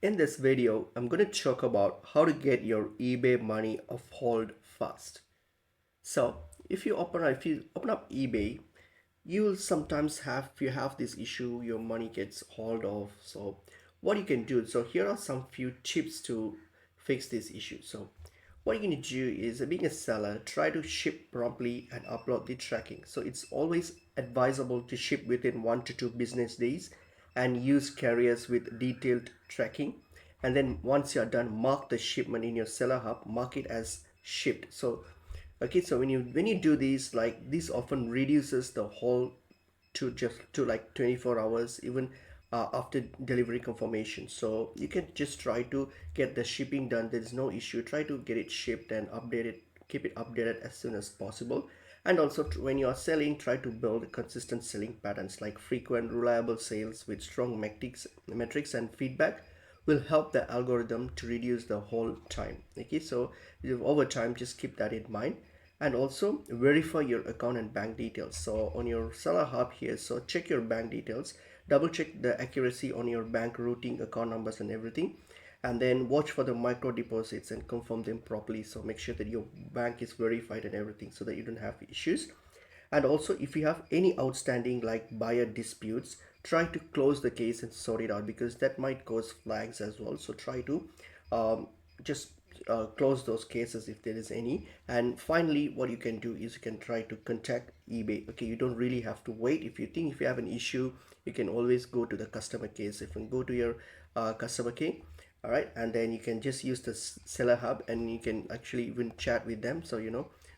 In this video, I'm going to talk about how to get your eBay money off hold fast. So, if you open up eBay, you will sometimes have if you have this issue, your money gets hauled off. So, what you can do? So, here are some few tips to fix this issue. So, what you're going to do is, being a seller, try to ship promptly and upload the tracking. So, it's always advisable to ship within 1 to 2 business days and use carriers with detailed tracking. And then once you're done, mark the shipment in your seller hub, mark it as shipped. So okay, so when you do these, like, this often reduces the whole to like 24 hours even after delivery confirmation. So you can just try to get the shipping done. There is no issue. Try to get it shipped and update it, keep it updated as soon as possible. And also when you are selling, try to build consistent selling patterns like frequent reliable sales with strong metrics and feedback will help the algorithm to reduce the hold time. Okay, so over time, just keep that in mind. And also verify your account and bank details. So on your seller hub here, so check your bank details, double check the accuracy on your bank routing, account numbers and everything, and then watch for the micro deposits and confirm them properly. So make sure that your bank is verified and everything so that you don't have issues. And also, if you have any outstanding like buyer disputes, try to close the case and sort it out, because that might cause flags as well. So try to just close those cases if there is any. And finally, what you can do is you can try to contact eBay. Okay, you don't really have to wait. If you have an issue, you can always go to the customer case. If you can go to your customer care, all right, and then you can just use the seller hub and you can actually even chat with them. So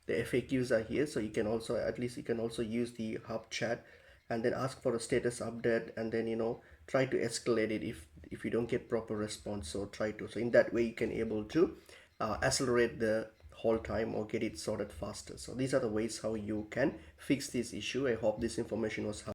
the FAQs are here, so you can also, at least you can also use the hub chat and then ask for a status update, and then try to escalate it if you don't get proper response. So try to, so in that way you can able to accelerate the whole time or get it sorted faster. So these are the ways how you can fix this issue. I hope this information was helpful.